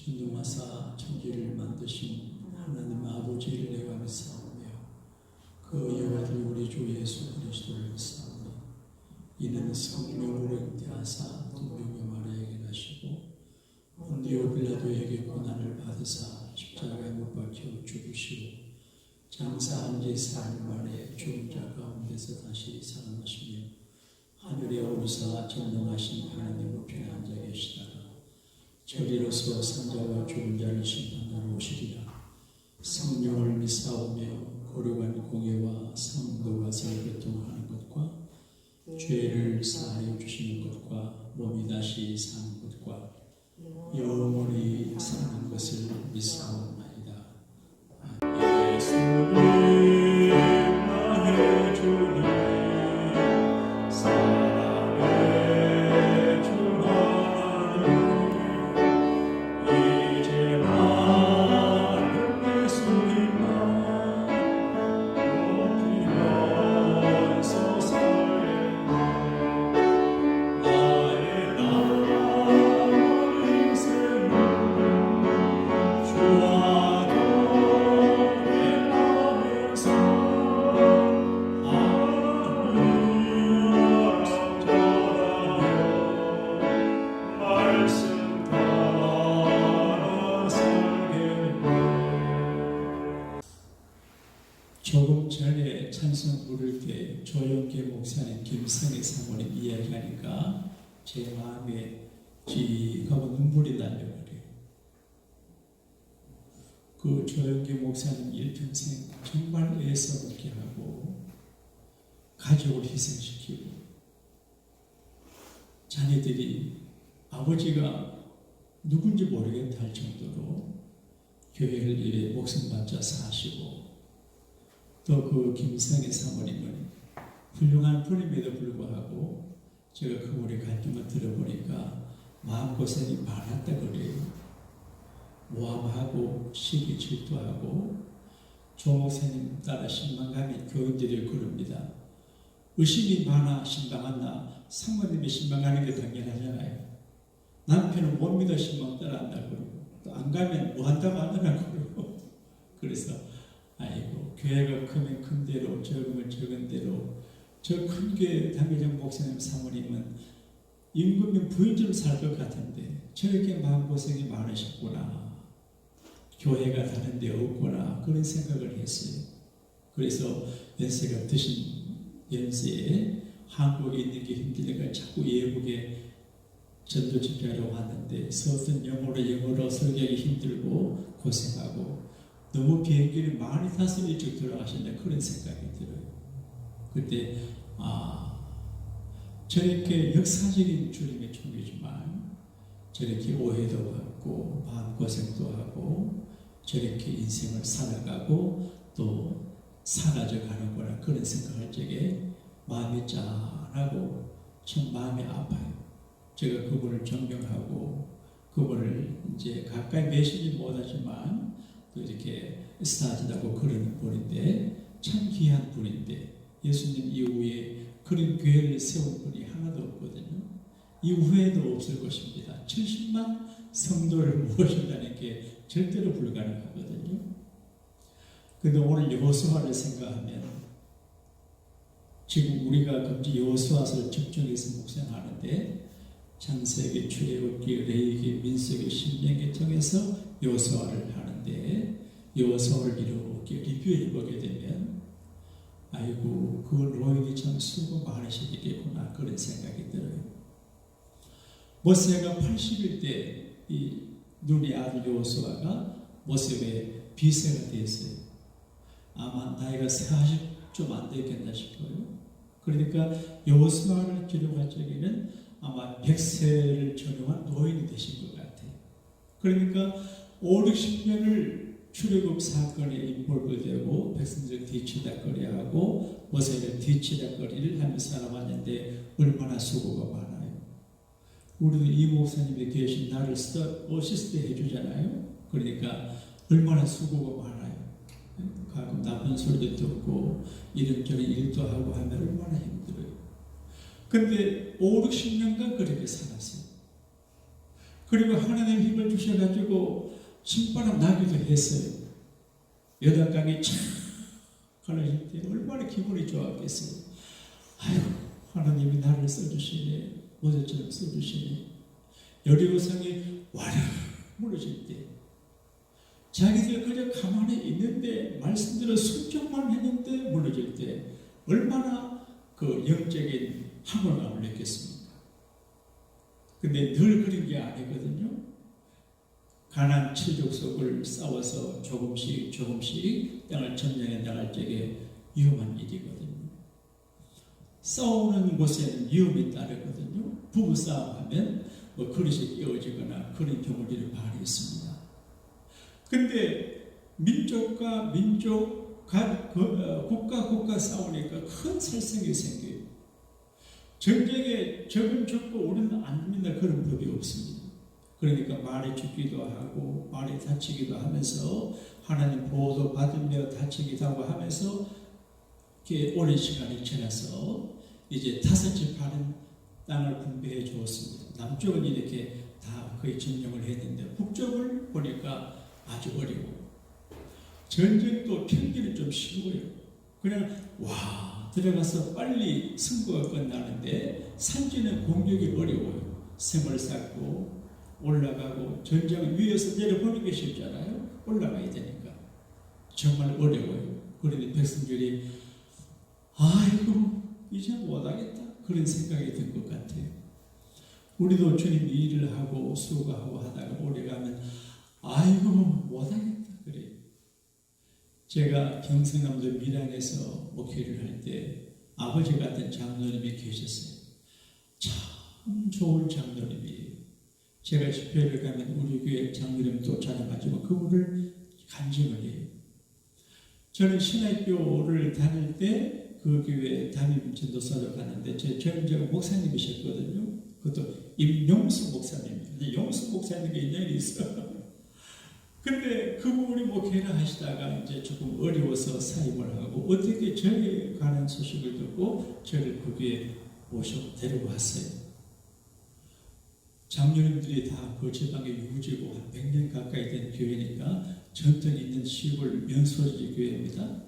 전능하사 천지를 만드신 하나님 아버지를 내가 믿사오며 그 여아들 우리 주 예수 그리스도를 믿사오니 이는 성령으로 잉태하사 동정녀 마리아에게 나시고 본디오 빌라도에게 고난을 받으사 십자가에 못 박혀 죽으시고 장사한 지 사흘 만에 죽은 자 가운데서 다시 살아나시며 하늘에 오르사 전능하신 하나님 우편에 앉아 계시다가 저리로서 산자와 죽은 자를 심판하러 오시리라. 성령을 믿사오며 거룩한 공예와 성도가 교통하는 것과 죄를 사하여 주시는 것과 몸이 다시 사는 것과 영원히 사는 것을 믿사옵나이다. 예수님 나의 주님 사랑의 주 하나님 이제 나는 예수님만 높이면서 살겠네. 나의 남은 인생은 주와 동행하면서 하나님 전하며 말씀 따라 살겠네. 조금 전에 찬송 부를 때 조영계 목사님, 김성애 사모님 이야기하니까 제 마음에 쥐하고 눈물이 날려버려요. 그 조영계 목사님 일평생 정말 애써 먹게 하고 가족을 희생시키고 자녀들이 아버지가 누군지 모르겠다 할 정도로 교회를 위해 목숨 바쳐 사시고 또 그 김성애 사모님은 훌륭한 분임에도 불구하고 제가 그분의 갈등을 들어보니까 마음고생이 많았다 그래요. 모함하고 시기 질투하고 조 목사님 따라 신방감인 교인들이 그럽니다. 의심이 많아 신방한다. 상모님이 신방하는 게 당연하잖아요. 남편은 못 믿어 신방 따라한다고 그러고 또 안 가면 뭐 한다고 하더라고 그러고 그래서 아이고 교회가 크면 큰 대로 적으면 적은 대로 저 큰 교회 당회장 목사님 사모님은 임금님 부인처럼 살 것 같은데 저렇게 마음고생이 많으셨구나. 교회가 다른 데 없구나. 그런 생각을 했어요. 그래서 연세가 드신 연세에 한국에 있는 게 힘드니까 자꾸 외국에 전도 집회하러 왔는데 서툰 영어로 설교하기 힘들고 고생하고 너무 비행기를 많이 타서 일찍 돌아가신다 그런 생각이 들어요. 그때 저렇게 역사적인 주님의 종이지만 저렇게 오해도 받고 마음고생도 하고 저렇게 인생을 살아가고 또 사라져가는구나 그런 생각할 적에 마음이 짠하고 참 마음이 아파요. 제가 그분을 존경하고 그분을 이제 가까이 매시지 못하지만 또 이렇게 스타트하고 그런 분인데 참 귀한 분인데 예수님 이후에 그런 교회를 세운 분이 하나도 없거든요. 이후에도 없을 것입니다. 70만 성도를 모신다는 게 절대로 불가능하거든요. 그런데 오늘 여호수아를 생각하면 지금 우리가 금지 여호수아서를 집중해서 묵상하는데 창세기, 출애굽기, 레위기, 민수기, 신명기 통해서 여호수아를 하는데 여호수아를 이렇게 리뷰해 보게 되면 아이고 그 노인이 참 수고 많으시겠구나 그런 생각이 들어요. 모세가 80일 때 이 눈의 아들 여호수아가 모세의 비세가 됐어요. 아마 나이가 40 좀 안 되겠나 싶어요. 그러니까 여호수아를 기록할 적에는 아마 100세를 전후한 노인이 되신 것 같아요. 그러니까 5, 60년을 출애굽 사건에 인볼브되고 백성들 뒤치다거리하고 모세를 뒤치다거리를 하면서 살아왔는데 얼마나 수고가 많아요. 우리도 이 목사님이 계신 나를 어시스트 해주잖아요. 그러니까 얼마나 수고가 많아요. 가끔 나쁜 소리도 듣고 이런저런 일도 하고 하면 얼마나 힘들어요. 근데 5, 60년간 그렇게 살았어요. 그리고 하나님 힘을 주셔가지고 신바람 나기도 했어요. 여덟강이 촥 갈라질 때 얼마나 기분이 좋았겠어요. 아유, 하나님이 나를 써주시네. 모세처럼 써주시네. 여리고성이 와르르 무너질 때 자기들 그저 가만히 있는데 말씀대로 순종만 했는데 무너질 때 얼마나 그 영적인 함을 느꼈습니까? 근데 늘 그런 게 아니거든요. 가나안 7족속을 싸워서 조금씩 땅을 점령해 나갈 적에 위험한 일이거든요. 싸우는 곳에는 위험이 따르거든요. 부부싸움하면 그릇이 깨어지거나 그런 경우들이 많이 있습니다. 근데 민족과 민족, 국가 싸우니까 큰 살생이 생겨요. 전쟁에 적은 죽고 우리는 안 믿는 그런 법이 없습니다. 그러니까 말이 죽기도 하고 말이 다치기도 하면서 하나님 보호도 받으며 다치기도 하고 하면서 이렇게 오랜 시간이 지나서 이제 5째 파는 땅을 분배해 주었습니다. 남쪽은 이렇게 다 거의 점령을 했는데 북쪽을 보니까 아주 어려워. 전쟁도 평균이 좀 쉬워요. 그냥 들어가서 빨리 승부가 끝나는데 산지는 공격이 어려워요. 샘을 쌓고 올라가고 전쟁을 위에서 내려보는 게 쉽잖아요. 올라가야 되니까 정말 어려워요. 그런데 백성들이 아이고 이제 못하겠다 그런 생각이 든 것 같아요. 우리도 주님 일을 하고 수고하고 하다가 오래가면 아이고 못하겠다 그래요. 제가 경상남도 밀양에서 목회를 할 때 아버지 같은 장로님이 계셨어요. 참 좋은 장로님이에요. 제가 집회를 가면 우리 교회 장로님도 찾아가지고 그분을 간증을 해요. 저는 신학교를 다닐 때 그 교회 담임 전도사로 가는데 제 전임자가 목사님이셨거든요. 그것도 임용수 목사님입니다. 용수 목사님과 인연이 있어. 근데 그분이 목회를 하시다가 이제 조금 어려워서 사임을 하고 어떻게 저에 관한 소식을 듣고 저를 그 교회에 데리고 왔어요. 장로님들이 다 그 지방에 유지고 한 100년 가까이 된 교회니까 전통 있는 시골 면소지 교회입니다.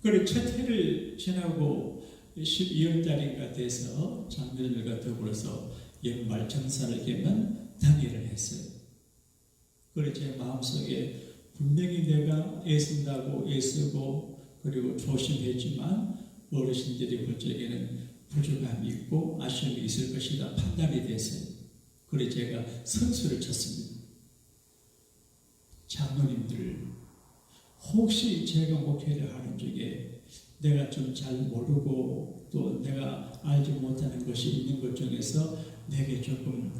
그래 첫 해를 지나고 12월달인가 돼서 장로님들과 더불어서 연말 정사를 겸한 당회를 했어요. 그래 제 마음속에 분명히 내가 애쓴다고 애쓰고 그리고 조심했지만 어르신들이 볼 적에는 부족함이 있고 아쉬움이 있을 것이다 판단이 됐어요. 그래 제가 선수를 쳤습니다. 장로님들 혹시 제가 목회를 하는 중에 내가 좀 잘 모르고 또 내가 알지 못하는 것이 있는 것 중에서 내게 조금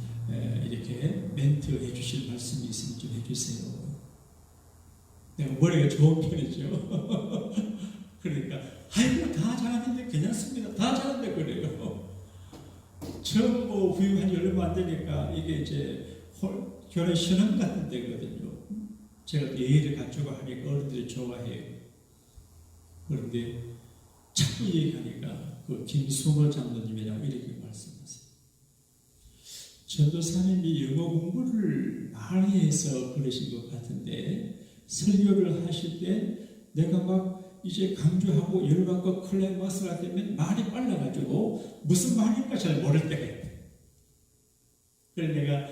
이렇게 멘트해 주실 말씀이 있으면 좀 해주세요. 내가 머리가 좋은 편이죠. 그러니까 아이고 다 잘하는데 괜찮습니다. 다 잘하는데 그래요. 처음 후임한 지 얼마 안 되니까 이게 이제 결혼 신혼 같은 데거든요. 제가 예의를 갖추고 하니까 어른들이 좋아해요. 그런데 자꾸 얘기하니까 그 김수모 장로님이라고 이렇게 말씀하세요. 전도사님이 영어 공부를 많이 해서 그러신 것 같은데 설교를 하실 때 내가 막 이제 강조하고 열받고 클라이막스가 되면 말이 빨라가지고 무슨 말인가 잘 모를 때가 있대. 그래서 내가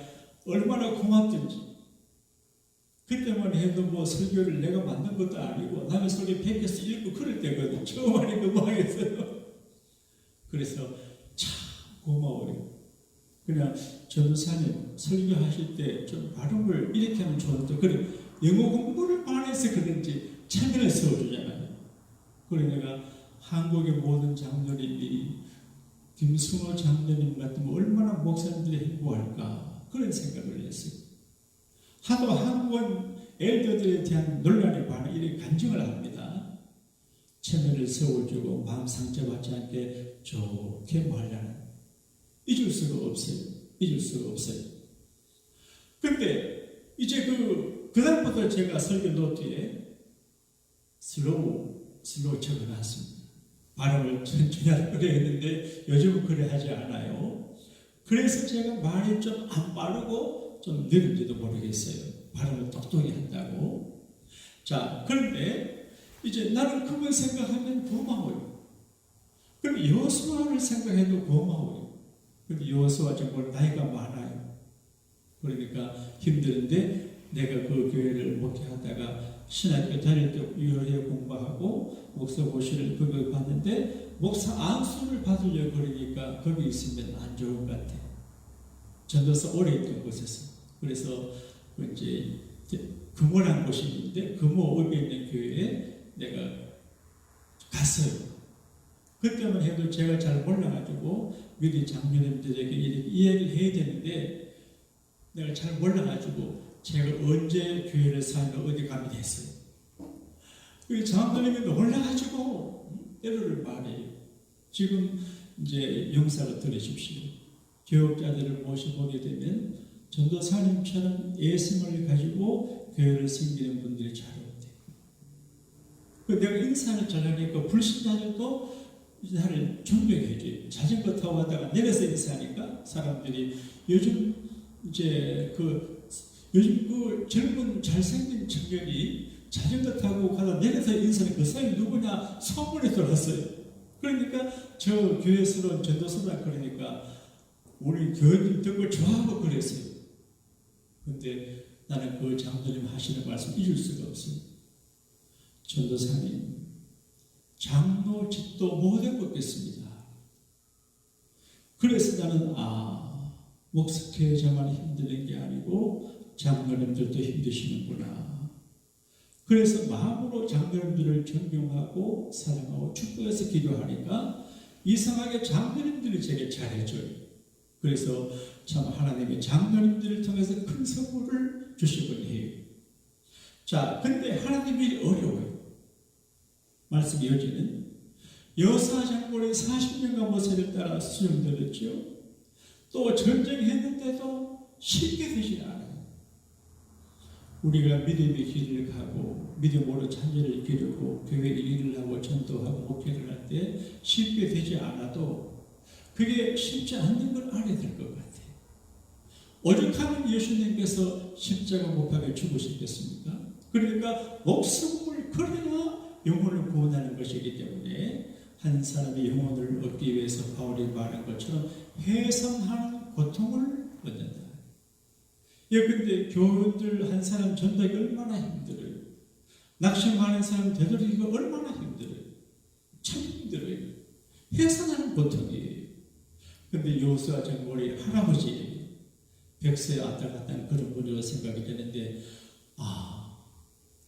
얼마나 고맙든지 그때만 해도 뭐 설교를 내가 만든 것도 아니고 남의 설교 뵙게서 읽고 그럴 때거든. 처음 하니까 뭐 하겠어요. 그래서 참 고마워요. 그냥 전도사님 설교하실 때 좀 발음을 이렇게 하면 좋은데 그래 영어 공부를 많이 해서 그런지 체면을 세워주잖아요. 그래 내가 한국의 모든 장로님이 김순호 장로님 같으면 얼마나 목사님들이 행복할까 그런 생각을 했어요. 하도 한국은 엘더들에 대한 논란이 많아 이렇게 간증을 합니다. 체면을 세워주고 마음 상처받지 않게 좋게 말하는 잊을 수가 없어요. 잊을 수가 없어요. 근데 이제 그다음부터 제가 설교 노트에 슬로우 적어놨습니다. 발음을 천천히 하려고 했는데 요즘은 그래 하지 않아요. 그래서 제가 말이 좀 안 빠르고 좀 느린지도 모르겠어요. 발음을 똑똑히 한다고. 자, 그런데 이제 나는 그걸 생각하면 고마워요. 그럼 여호수아를 생각해도 고마워요. 근데 여호수아 정말 나이가 많아요. 그러니까 힘드는데 내가 그 교회를 목회하다가 신학교 다닐 때 유효회 공부하고 목사 모시를 그걸 받는데 목사 안수를 받으려고 그러니까 거기 있으면 안 좋은 것 같아. 전도사 오래 있던 곳에서. 그래서 이제 금호라는 곳이 있는데 금호 읍에 있는 교회에 내가 갔어요. 그때만 해도 제가 잘 몰라가지고 미리 장로님들에게 이렇게 이야기를 해야 되는데 내가 잘 몰라가지고 제가 언제 교회를 사니까 어디 가면 됐어요. 그 장로님이 놀라가지고 때로를 말해요. 지금 이제 영사를 들으십시오. 교역자들을 모셔보게 되면 전도사님처럼 예심을 가지고 교회를 섬기는 분들이 잘 없대요. 내가 인사를 잘하니까 불신자들도 나를 존경해줘요. 자전거 타고 가다가 내려서 인사하니까 사람들이 요즘 그 젊은 잘생긴 청년이 자전거 타고 가다 내려서 인사하는 그 사람이 누구냐 소문이 돌았어요. 그러니까 저 교회스러운 전도사다 그러니까 우리 교회들 듣고 좋아하고 그랬어요. 근데 나는 그 장로님 하시는 말씀 잊을 수가 없어요. 전도사님, 장로 집도 못해 먹겠습니다. 그래서 나는 목사회자만 힘드는 게 아니고 장로님들도 힘드시는구나. 그래서 마음으로 장로님들을 존경하고 사랑하고 축복해서 기도하니까 이상하게 장로님들이 제게 잘해줘요. 그래서 참 하나님의 장로님들을 통해서 큰 선물을 주시곤 해요. 자, 근데 하나님이 어려워요. 말씀 이어지는 여호수아 장군이 40년간 모세를 따라 수종들었죠. 또 전쟁했는데도 쉽게 되지 않아요. 우리가 믿음의 길을 가고 믿음으로 찬제를 기르고 교회 일을 하고 전도하고 목회를 할 때 쉽게 되지 않아도 그게 쉽지 않는 걸 알아야 될 것 같아요. 오죽하면 예수님께서 십자가 못 박혀 죽으셨겠습니까? 그러니까 목숨을 걸어야 영혼을 구원하는 것이기 때문에 한 사람의 영혼을 얻기 위해서 바울이 말한 것처럼 해성하는 고통을 얻는다. 근데 교우들 한 사람 전도하기 얼마나 힘들어요. 낙심하는 사람 되돌리기가 얼마나 힘들어요. 참 힘들어요. 해성하는 고통이에요. 근데 여호수아 장군이 할아버지 100세 왔다 갔다 하는 그런 분이라고 생각이 되는데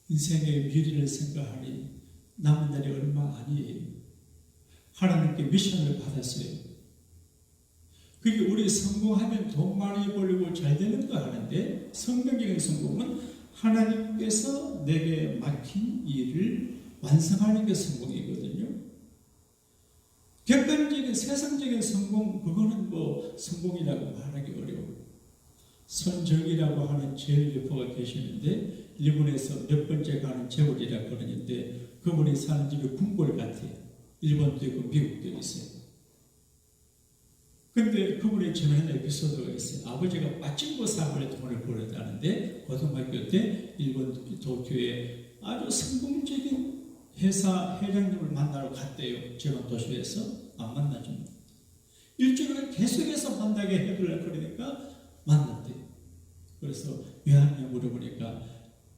인생의 미래를 생각하니 남은 날이 얼마 아니에요. 하나님께 미션을 받았어요. 그게 우리 성공하면 돈 많이 벌고 잘 되는 거 하는데 성경적인 성공은 하나님께서 내게 맡긴 일을 완성하는 게 성공이거든요. 객관적인 세상적인 성공 그거는 뭐 성공이라고 말하기 어려워요. 손정이라고 하는 제일 리포가 계시는데 일본에서 몇 번째 가는 제월이라고 그러는데 그분이 사는 집이 궁궐 같아요. 일본도 있고 미국도 있어요. 근데 그분이 전하는 에피소드가 있어요. 아버지가 빠진코 사업에 돈을 벌었다는데 고등학교 때 일본 도쿄에 아주 성공적인 회사 회장님을 만나러 갔대요. 제가 도시에서 안 만나줍니다. 일주일을 계속해서 만나게 해달라고 그러니까 만났대요. 그래서 왜 하냐 물어보니까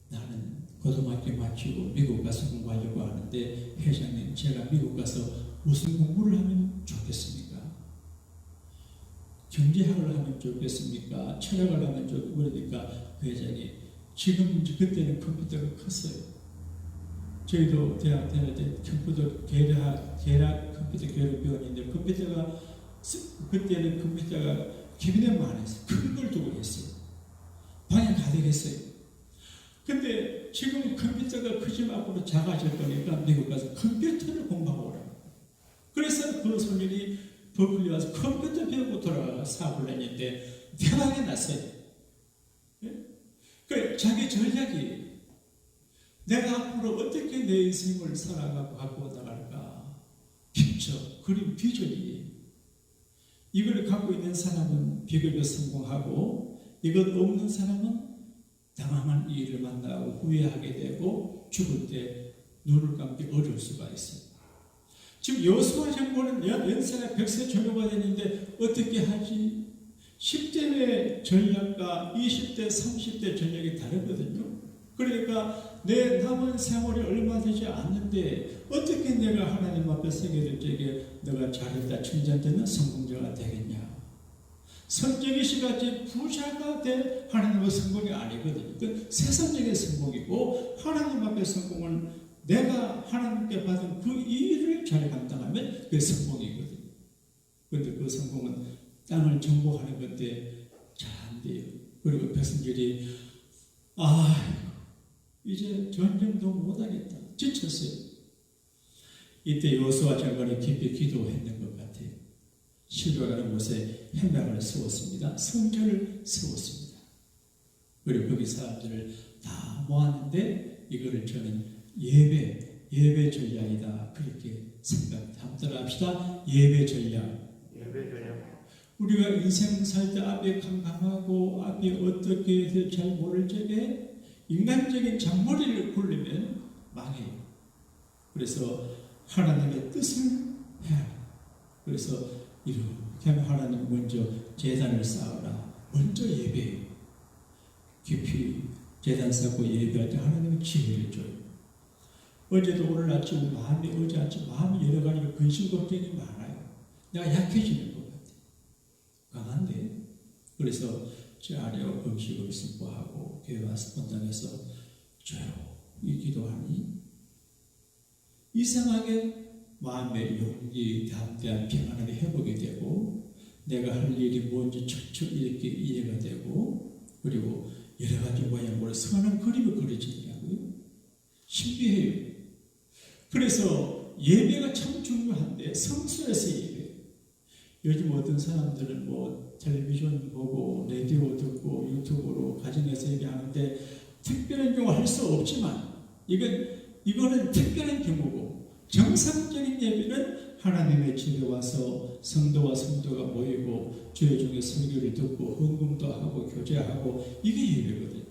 나는 고등학교 마치고 미국 가서 공부하려고 하는데 회장님 제가 미국 가서 무슨 공부를 하면 좋겠습니까? 경제학을 하면 좋겠습니까? 철학을 하면 좋겠습니까? 그러니까 그 회장이 지금 그때는 컴퓨터가 컸어요. 저희도 대학 다닐 때 컴퓨터 계략 컴퓨터 교육을 배웠는데 컴퓨터가 그때는 컴퓨터가 캐비넷만 했어요. 큰 걸 두고 했어요. 방에 가득했어요. 근데 지금 컴퓨터가 크지만 앞으로 작아질 거니까 미국 가서 컴퓨터를 공부하고 오라고. 그래서 그 소년이 버클리 와서 컴퓨터 배우고 돌아가 사업을 했는데 대박이 났어요. 그 자기 전략이 내가 앞으로 어떻게 내 인생을 살아가고 갖고 나갈까? 픽처, 그림, 비전이 이걸 갖고 있는 사람은 비교적 성공하고 이것 없는 사람은 당황한 일을 만나고 후회하게 되고 죽을 때 눈을 감기 어려울 수가 있어요. 지금 여호수아 장군은 연세가 100세 전후가 되는데 어떻게 하지? 10대의 전략과 20대, 30대 전략이 다르거든요. 그러니까 내 남은 세월이 얼마 되지 않는데 어떻게 내가 하나님 앞에 서게 될 적에 내가 잘했다 칭찬되는 성공자가 되겠냐? 성경이 시같이 부자가 될 하나님의 성공이 아니거든요. 그 세상적인 성공이고 하나님 앞에 성공은 내가 하나님께 받은 그 일을 잘 감당하면 그게 성공이거든요. 그런데 그 성공은 땅을 정복하는 건데 잘 안 돼요. 그리고 백성들이 이제 전쟁도 못하겠다. 지쳤어요. 이때 여호수아 장관이 깊이 기도했는 것 같아요. 시로라는 곳에 현장을 세웠습니다. 성전을 세웠습니다. 그리고 거기 사람들을 다 모았는데 이거를 저는 예배 전략이다. 그렇게 생각합니다. 한번 따라합시다. 예배 전략. 우리가 인생 살 때 앞에 캄캄하고 앞에 어떻게 해서 잘 모를 적에 인간적인 잔머리를 굴리면 망해요. 그래서 하나님의 뜻을 해야 해요. 그래서 이렇게 하면 하나님 먼저 제단을 쌓아라. 먼저 예배해요. 깊이 제단 쌓고 예배할 때 하나님은 지혜를 줘요. 어제도 오늘 아침 어제 아침 마음이 여러 가지로 근심 걱정이 많아요. 내가 약해지는 것 같아요. 강한데. 그래서 제 아래와 금식을 선포하고 교회 와서 본당에서 조용히 기도하니 이상하게 마음의 용기, 담대한 평안하게 회복이 되고 내가 할 일이 뭔지 척척 이렇게 이해가 되고 그리고 여러 가지 모양으로 선한 그림을 그려지냐고요. 신비해요. 그래서 예배가 참 중요한데 성소에서 예배. 요즘 어떤 사람들은 텔레비전 보고 라디오 듣고 유튜브로 가정에서 예배하는데 특별한 경우 할 수 없지만 이거는 특별한 경우고 정상적인 예배는 하나님의 집에 와서 성도와 성도가 모이고 주의 중에 설교를 듣고 헌금도 하고 교제하고 이게 예배거든요.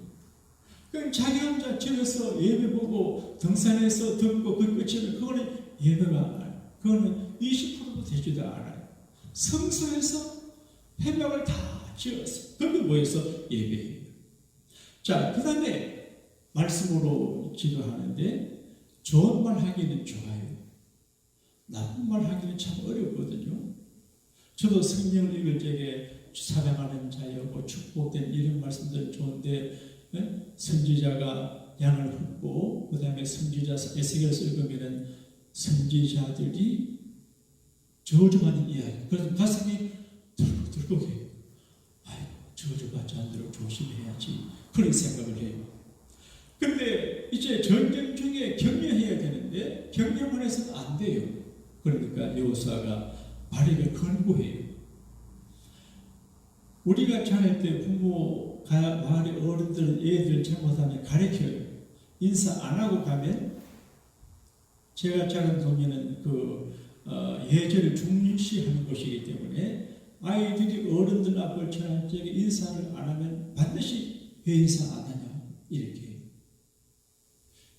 그럼 자기 혼자 집에서 예배 보고 등산에서 듣고 그 끝이면 그거는 예배가 아니에요. 그거는 20%도 되지도 않아요. 성소에서 회막을 다 지었어요. 거기 모여서 예배해요. 자, 그 다음에 말씀으로 기도하는데 좋은 말 하기는 좋아요. 나쁜 말 하기는 참 어렵거든요. 저도 성경을 읽을 적에 사랑하는 자여 축복된 이런 말씀들은 좋은데 선지자가 양을 훑고 그 다음에 선지자 에스겔서 읽으면 선지자들이 저주하는 이야기. 그래서 가슴이 들컥해요. 아이고 저주받지 않도록 조심해야지. 그런 생각을 해요. 그런데 이제 전쟁 중에 격려해야 되는데 격려만 해서는 안 돼요. 그러니까 여호수아가 바리를 권고해요. 우리가 자랄 때 부모가 마을의 어른들 애들 잘못하면 가르쳐요. 인사 안 하고 가면 제가 자란 동네는 예절을 중시하는 곳이기 때문에 아이들이 어른들 앞을 지날 적에 인사를 안 하면 반드시 왜 인사 안 하냐 이렇게.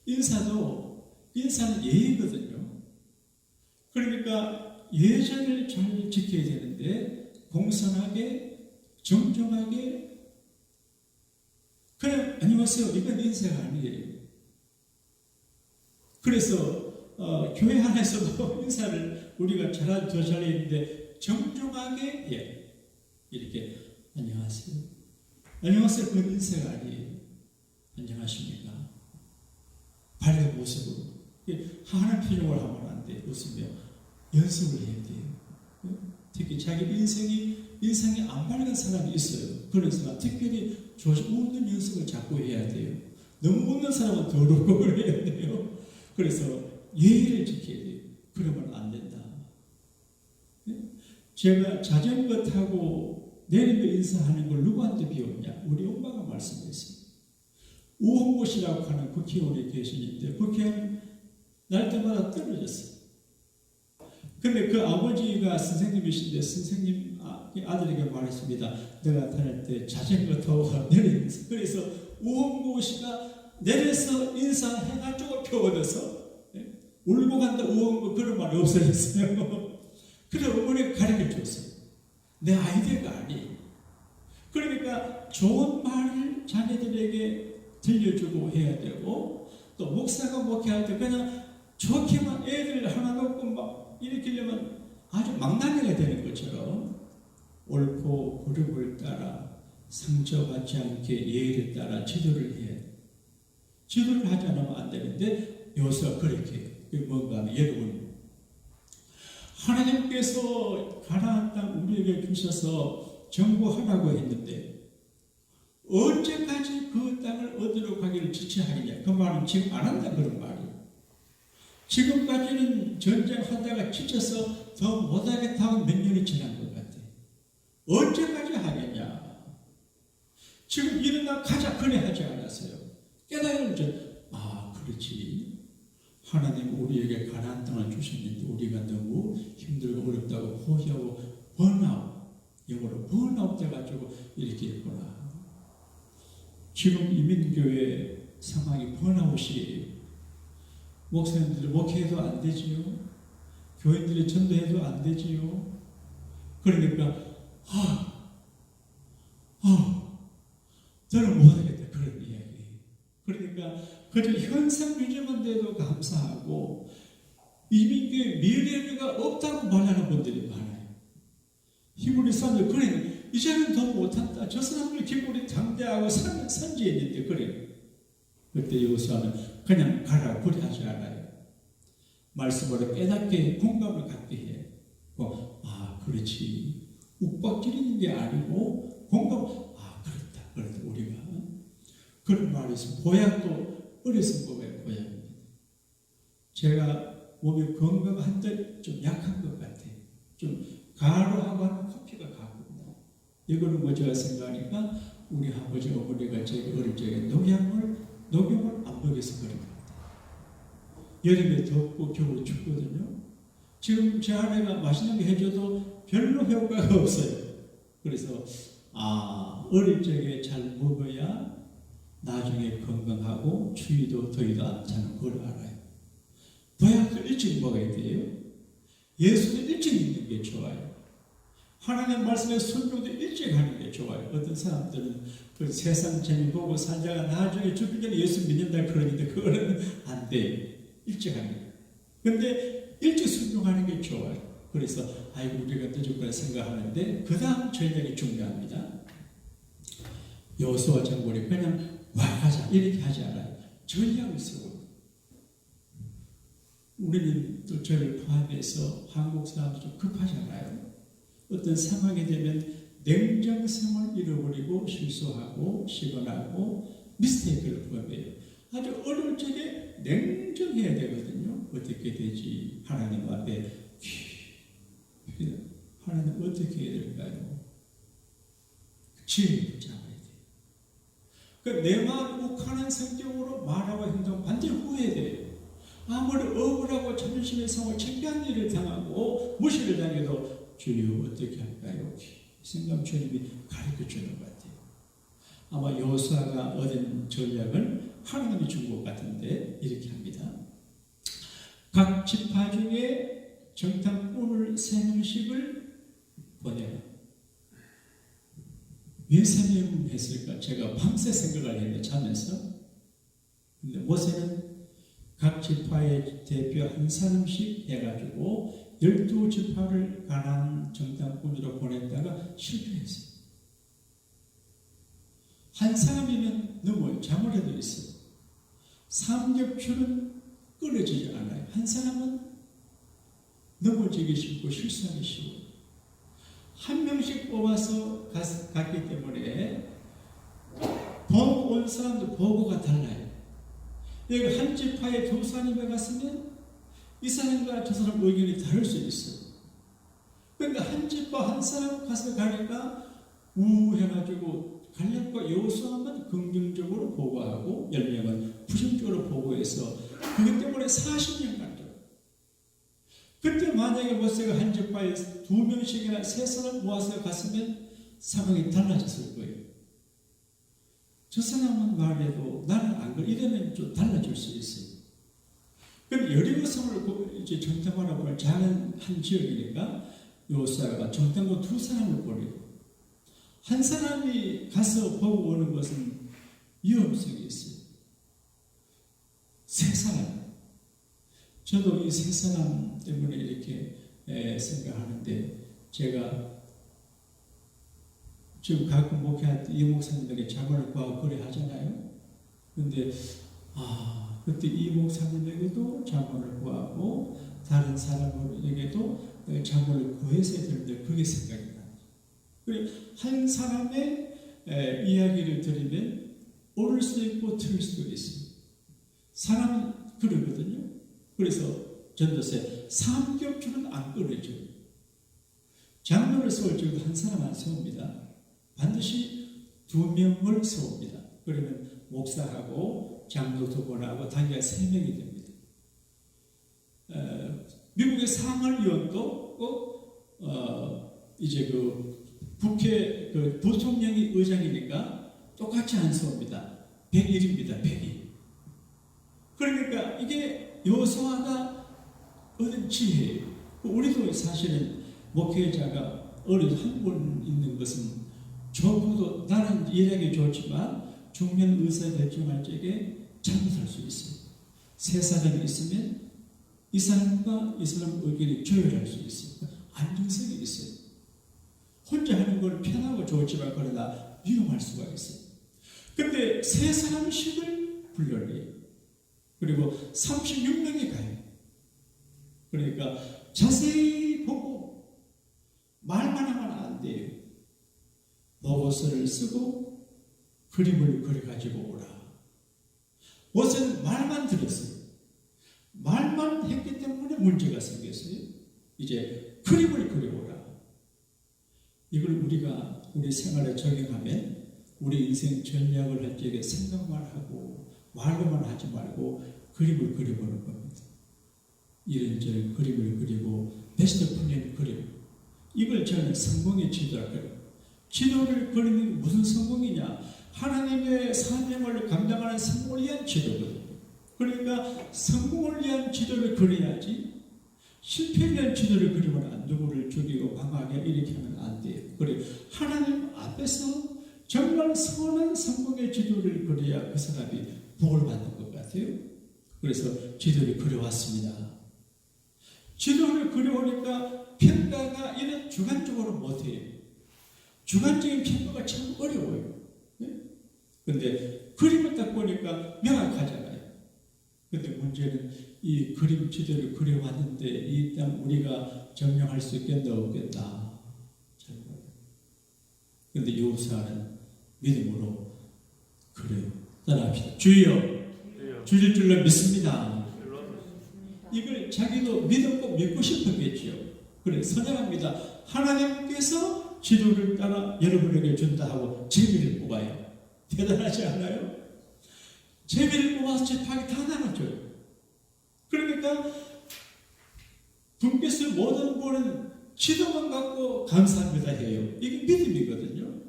인사는 예의거든요. 그러니까 예절을 잘 지켜야 되는데 공손하게 정정하게 그냥 안녕하세요 이건 인사가 아니에요. 그래서 교회 안에서도 인사를 우리가 더 잘했는데 정중하게 이렇게 안녕하세요 그건 인사가 아니에요. 안녕하십니까 밝은 모습으로 하는 표정을 하면 안 돼요. 웃으며 연습을 해야 돼요. 특히 자기 인상이 안 밝은 사람이 있어요. 그래서 특별히 웃는 연습을 자꾸 해야 돼요. 너무 웃는 사람은 더럽고 해야 돼요. 그래서 예의를 지켜야 돼요. 그러면 안 된다. 제가 자전거 타고 내리며 인사하는 걸 누구한테 배웠냐? 우리 엄마가 말씀했어요. 우홍보 씨라고 하는 국회의원이 계시는데 국회의원 날 때마다 떨어졌어요. 근데 그 아버지가 선생님이신데 선생님 아들에게 말했습니다. 내가 다닐 때 자전거 타고 내리면서 그래서 우원구 씨가 내려서 인사해가지고 표어서 울고 간다 우원구 그런 말이 없어졌어요. 그래 어머니가 가르쳐 줬어요. 내 아이디어가 아니. 그러니까 좋은 말을 자녀들에게 들려주고 해야 되고 또 목사가 목회할 때 그냥 좋게만 애들 하나 놓고 막 일으키려면 아주 망나니가 되는 것처럼 옳고 그름을 따라 상처받지 않게 예의를 따라 지도를 해야 돼. 지도를 하지 않으면 안 되는데 여기서 그렇게 해요. 그게 뭔가 하면 여러분 하나님께서 가나안 땅 우리에게 주셔서 정복하라고 했는데 언제까지 그 땅을 얻으러 가기를 지체하겠냐. 그 말은 지금 안 한다 그런 말이에요. 지금까지는 전쟁하다가 지쳐서 더 못하겠다고 몇 년이 지난 것 같아요. 언제까지 하겠냐. 지금 일어나 가자 그래 하지 않았어요. 깨달은 그렇지. 하나님 우리에게 가나안 땅을 주셨는데 우리가 너무 힘들고 어렵다고 포기하고 번아웃, 영어로 번아웃 돼가지고 이렇게 했구나. 지금 이민교회 상황이 번아웃이에요. 목사님들이 목회해도 안 되지요. 교인들이 전도해도 안 되지요. 그러니까 저는 못하겠다 그런 이야기. 그러니까 그저 현상 유지만 돼도 감사하고 이민교회 미래가 없다고 말하는 분들이 많아요. 히브리 사람들 그래 이제는 더 못한다. 저 사람들 기분이 담대하고 선지했는데 그래. 그때 여호수아는 그냥 가라 그리 하지 않아요. 말씀으로 깨닫게 공감을 갖게 해. 그렇지. 욱박지르는 게 아니고 공감. 그렇다. 우리가 그런 말이 있으면 보약도 어렸을 법의 보약입니다. 제가 몸이 건강한데 좀 약한 것 같아요. 좀 가루하고 하는 커피가 가거든요. 이거는 뭐 제가 생각하니까 우리 아버지 어머니가 제가 어릴 적에 녹용을 안 먹여서 그런 것 같아요. 여름에 덥고 겨울에 춥거든요. 지금 제 아내가 맛있는 게 해줘도 별로 효과가 없어요. 그래서 어릴 적에 잘 먹어야 나중에 건강하고 추위도 더위도 안 차는 걸 알아요. 보약도 일찍 먹어야 돼요. 예수는 일찍 믿는 게 좋아요. 하나님 말씀에 순종도 일찍 하는 게 좋아요. 어떤 사람들은 그 세상 재미 보고 살다가 나중에 죽기 전에 예수 믿는다 그러는데 그거는 안 돼요. 일찍 하는 거예요. 근데 일찍 순종하는 게 좋아요. 그래서 우리가 늦을 거라 생각하는데 그 다음 전략이 중요합니다. 여호수아 장군이 그냥 가자 이렇게 하지 않아요. 전략을 쓰고 우리는 또 저를 포함해서 한국 사람들 좀 급하잖아요. 어떤 상황이 되면 냉정성을 잃어버리고 실수하고 시건하고 미스테이크를 범해요. 아주 어려울 적에 냉정해야 되거든요. 어떻게 되지? 하나님 앞에 하나님 어떻게 해야 될까요? 지혜를 붙잡아야 돼요. 내 마음 욱하는 성격으로 말하고 행동 반드시 후회해야 돼요. 아무리 억울하고 자존심의 상을 창피한 일을 당하고 무시를 당해도 주여 어떻게 할까요? 생각 주님이 가르쳐 주는 것 같아요. 아마 여호수아가 얻은 전략은 하나님이 준 것 같은데 이렇게 합니다. 각 지파 중에 정탐꾼을 3명씩을 보내라. 왜 3명 했을까? 제가 밤새 생각을 했는데 자면서. 근데 모세는 각 지파의 대표 한 사람씩 해가지고 12지파를 가나안 정탐꾼으로 보냈다가 실패했어요. 한 사람이면 너무 자물에도 있어요. 삼겹줄은 끊어지지 않아요. 한 사람은 넘어지기 쉽고 실수하기 쉬워요. 한 명씩 뽑아서 갔기 때문에 보고 온 사람도 보고가 달라요. 여기 한 지파에 2사람이 갔으면 이 사람과 저 사람 의견이 다를 수 있어요. 그러니까 한 지파 한 사람 가서 가니까 해가지고 갈렙과 여호수아만 긍정적으로 보고하고 10명은 부정적으로 보고해서 그것 때문에 40년 갔죠. 그때 만약에 모세가 한적바에 2명씩이나 3사람 모아서 갔으면 상황이 달라졌을 거예요. 저 사람은 말해도 나는 안 그래. 이러면 좀 달라질 수 있어요. 그럼 여리고성을 이제 정탐하라고 하는 작은 한 지역이니까 요사가 정탐고 2사람을 보내고 한 사람이 가서 보고 오는 것은 위험성이 있어요. 3사람. 저도 이 3사람 때문에 이렇게 생각하는데 제가 지금 가끔 목회할 때 이 목사님에게 자문을 구하고 그래 하잖아요. 근데 그때 이 목사님에게도 자문을 구하고 다른 사람에게도 자문을 구해서 되는데 그게 생각이 나요. 그래 한 사람의 이야기를 들으면 옳을 수도 있고 틀릴 수도 있어요. 사람은 그러거든요. 그래서 전도서에 삼겹줄은 안 끊어져요. 장로를 세울 적에도 한 사람 안 세웁니다. 반드시 2명을 세웁니다. 그러면 목사하고 장로 2분하고 단계가 3명이 됩니다. 미국의 상하의원도 꼭 이제 그 국회 그 부통령이 의장이니까 똑같이 안 세웁니다. 100일입니다. 100일. 그러니까 이게 여호수아가 얻은 지혜예요. 우리도 사실은 목회자가 어려서 한 분 있는 것은 적어도 나는 일하기 좋지만 중요한 의사 결정할 적에 잘못할 수 있어요. 3사람이 있으면 이 사람과 이 사람 의견이 조율할 수 있어요. 안정성이 있어요. 혼자 하는 걸 편하고 좋지만 그러나 위험할 수가 있어요. 근데 3사람씩을 불러내요. 그리고 36명이 가요. 그러니까 자세히 보고 말만 하면 안 돼요. 보고서를 쓰고 그림을 그려가지고 오라. 모세는 말만 들었어요. 말만 했기 때문에 문제가 생겼어요. 이제 그림을 그려오라. 이걸 우리가 우리 생활에 적용하면 우리 인생 전략을 할 적에 생각만 하고 말로만 하지 말고 그림을 그려보는 겁니다. 이런저런 그림을 그리고 베스트 플랜 그림. 이걸 저는 성공의 지도라고 해요. 지도를 그리는 게 무슨 성공이냐? 하나님의 사명을 감당하는 성공을 위한 지도거든요. 그러니까 성공을 위한 지도를 그려야지 실패를 위한 지도를 그리면 안 누구를 죽이고 방황하게 이렇게 하면 안 돼요. 그래 하나님 앞에서 정말 선한 성공의 지도를 그려야 그 사람이 복을 받는 것 같아요. 그래서 지도를 그려왔습니다. 지도를 그려오니까 평가가 이런 주관적으로 못해요. 주관적인 평가가 참 어려워요. 그런데 그림을 딱 보니까 명확하잖아요. 그런데 문제는 이 그림 지도를 그려왔는데 이 땅 우리가 점령할 수 있겠나 없겠나 잘 모르겠어요. 그런데 여호수아는 믿음으로 그래요. 따라합시다. 주여 주실 줄로 믿습니다. 이걸 자기도 믿고 싶었겠지요. 그래 선양합니다. 하나님께서 지도를 따라 여러분에게 준다 하고 제비를 뽑아요. 대단하지 않아요? 제비를 뽑아서 지팡이 다 나눠줘요. 그러니까 분께서 모든 분은 지도만 갖고 감사합니다 해요. 이게 믿음이거든요.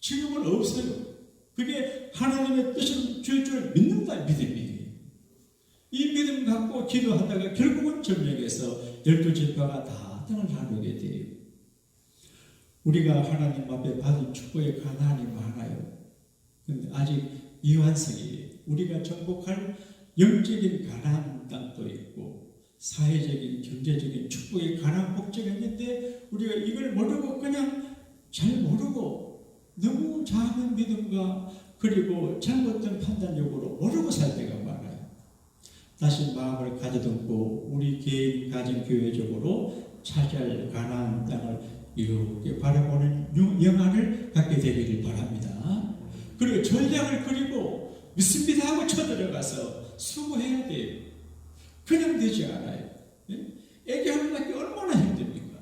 지금은 없어요. 그게 하나님의 뜻을 줄 줄 믿는다 믿음이에요. 이 믿음 갖고 기도하다가 결국은 점령해서 12지파가 다 땅을 나누게 돼요. 우리가 하나님 앞에 받은 축복의 가난이 많아요. 근데 아직 미완성이에요. 우리가 정복할 영적인 가나안 땅도 있고 사회적인 경제적인 축복의 가나안 복지가 있는데 우리가 이걸 모르고 그냥 잘 모르고 너무 작은 믿음과 그리고 잘못된 판단력으로 모르고 살 때가 많아요. 다시 마음을 가져듬고 우리 개인 가정 교회적으로 차지할 가나안 땅을 이렇게 바라보는 영안을 갖게 되기를 바랍니다. 그리고 전략을 그리고 믿습니다 하고 쳐들어가서 수고해야 돼요. 그냥 되지 않아요. 애기 하나 낳기 얼마나 힘듭니까?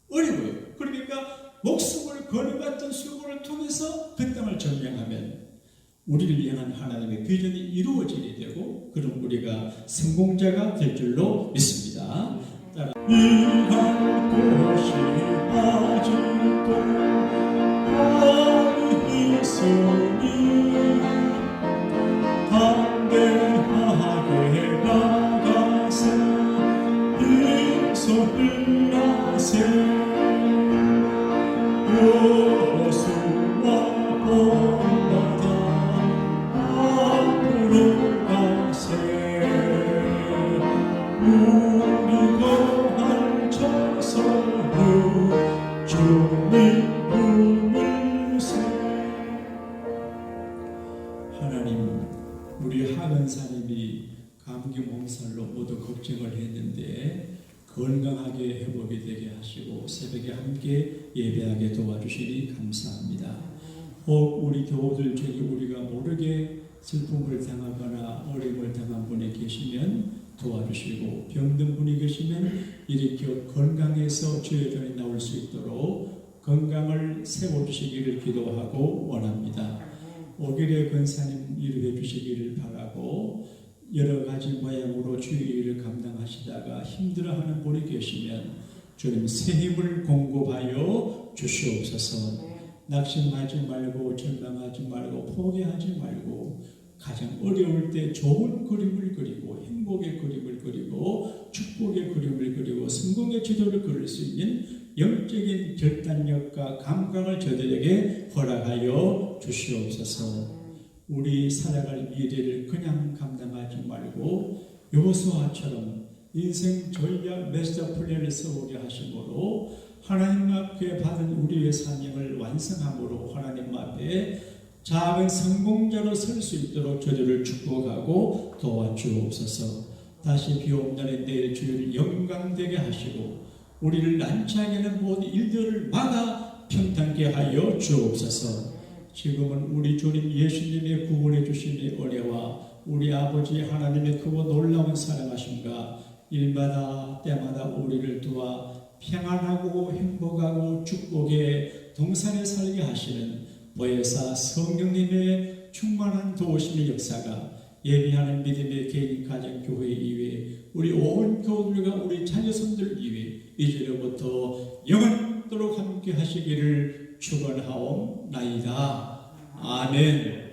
어려워요. 그러니까 목숨을 걸어갔던 수고를 통해서 그 땅을 점령하면 우리를 향한 하나님의 비전이 이루어지게 되고 그럼 우리가 성공자가 될 줄로 믿습니다. 따라 일할 곳이 아직도 많이 있으니 담대하게 나가서 빙소를 나세 여수와 봄바다 앞으로 가세 우리 거할 저서로 주님 부르세. 하나님, 우리 하은사님이 감기 몸살로 모두 걱정을 했는데 건강하게 회복이 되게 하시고 새벽에 함께 예배하게 도와주시니 감사합니다. 혹 우리 교우들 중에 우리가 모르게 슬픔을 당하거나 어려움을 당한 분이 계시면 도와주시고 병든 분이 계시면 일으켜 건강해서 주의 전에 나올 수 있도록 건강을 세워주시기를 기도하고 원합니다. 5개월의 권사님 일을 해주시기를 바라고 여러 가지 모양으로 주의 일을 감당하시다가 힘들어하는 분이 계시면 주님 새 힘을 공급하여 주시옵소서. 낙심하지 말고 절망하지 말고 포기하지 말고 가장 어려울 때 좋은 그림을 그리고 행복의 그림을 그리고 축복의 그림을 그리고 성공의 지도를 그릴 수 있는 영적인 결단력과 감각을 저들에게 허락하여 주시옵소서. 우리 살아갈 미래를 그냥 감당하지 말고 여호수아처럼 인생 전략 마스터 플랜을 세우게 하심으로 하나님 앞에 받은 우리의 사명을 완성함으로 하나님 앞에 작은 성공자로 설 수 있도록 저들을 축복하고 도와주옵소서. 다시 비옵는 날에 내일 주를 영광되게 하시고 우리를 난처하게 하는 모든 일들을 막아 평탄케 하여 주옵소서. 지금은 우리 주님 예수님의 구원해 주심의 은혜와 우리 아버지 하나님의 크고 놀라운 사랑하심과 일마다 때마다 우리를 도와 평안하고 행복하고 축복의 동산에 살게 하시는 보혜사 성령님의 충만한 도우심의 역사가 예비하는 믿음의 개인 가정 교회 이외 우리 온 교우들과 우리 자녀손들 이외 이제로부터 영원토록 함께 하시기를 축원하옵나이다. 아멘.